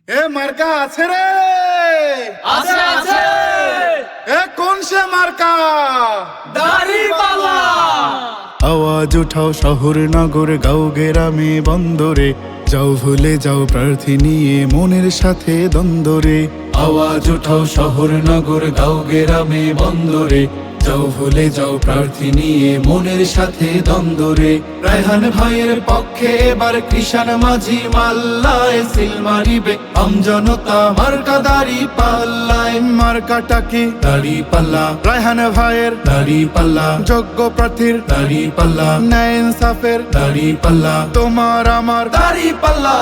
এ মার্কা আছে রে, আছে আছে এ কোন সে মার্কা? দাড়িপাল্লা। আওয়াজ উঠাও শহর নগর গাঁও গ্রামে বন্দরে, যাও ভুলে যাও প্রার্থী নিয়ে মনের সাথে দ্বন্দ্বরে। আওয়াজ উঠাও শহর নগর গাঁও গ্রামে বন্দরে, যাও ভুলে যাও প্রার্থী নিয়ে মনের সাথে দ্বন্দ্বরে। রায়হান ভাইয়ের পক্ষে এবার কৃষাণ মাঝি মাল্লায় সিল মারিবে আমজনতা মার্কা দাড়িপাল্লায়। মার্কাটা কি? দাড়িপাল্লা। রায়হান ভাইয়ের দাড়িপাল্লা, যোগ্য প্রার্থীর দাড়িপাল্লা, ন্যায় ইনসাফের দাড়িপাল্লা, তোমার আমার দাড়িপাল্লা।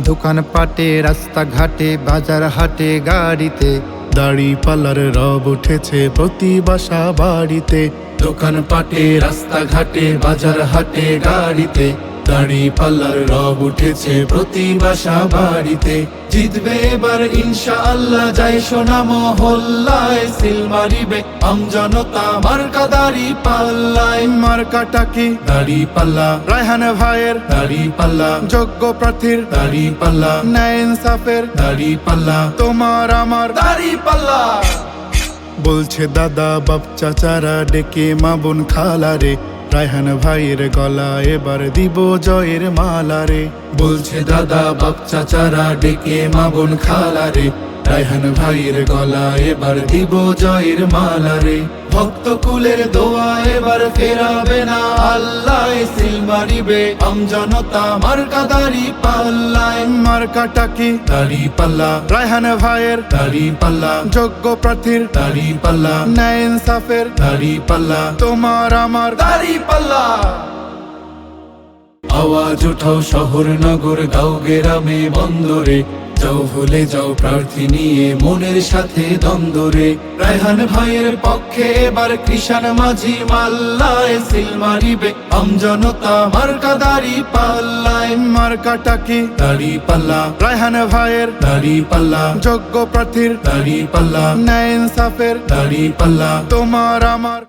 দোকান পাটে রাস্তাঘাটে বাজার হাটে গাড়িতে দাড়িপাল্লার রব উঠেছে প্রতি বাসা বাড়িতে। দোকান পাটে রাস্তাঘাটে বাজার হাটে গাড়িতে দাড়িপাল্লার রব উঠেছে প্রতি বাসা বাড়িতে। জিতবে এবার ইনশাআল্লাহ, যাই সোনা মহল্লায় সিল মারিবে আমজনতা মার্কা দাড়িপাল্লায়। মার্কাটা কি? দাড়িপাল্লা। রায়হান ভাইয়ের দাড়িপাল্লা, যোগ্য প্রার্থীর দাড়িপাল্লা, ন্যায় ইনসাফের দাড়িপাল্লা, তোমার আমার দাড়িপাল্লা। বলছে দাদা বাপ চাচারা ডেকে মা বোন খালারে, রায়হান ভাইয়ের গলা এবার দিব জয়ের মালারে। বলছে দাদা বাপ চাচারা ডেকে মা বোন খালারে, রায়হান ভাইয়ের গলা এবার দিব জয়ের মালারে। ভক্ত কুলের দোয়া এবার ফেরাবে না আল্লাহ, সিল মারিবে আমজনতা মার্কা দাড়িপাল্লায়। মার্কাটা কি? দাড়িপাল্লা। রায়হান ভাইয়ের দাড়িপাল্লা, যোগ্য প্রার্থীর দাড়িপাল্লা, ন্যায় ইনসাফের দাড়িপাল্লা, তোমার আমার দাড়িপাল্লা। আওয়াজ উঠাও শহর নগর গাঁও গ্রামে বন্দরে, যাও ভুলে যাও প্রার্থী নিয়ে মনের সাথে দ্বন্দ্বরে। রায়হান ভাইয়ের পক্ষে এবার কৃষাণ মাঝি মাল্লায় সিল মারিবে আমজনতা মার্কা দাড়িপাল্লায়। মার্কাটা কি? দাড়িপাল্লা। রায়হান ভাইয়ের দাড়িপাল্লা, যোগ্য প্রার্থীর দাড়িপাল্লা, ন্যায় ইনসাফের দাড়িপাল্লা, তোমার আমার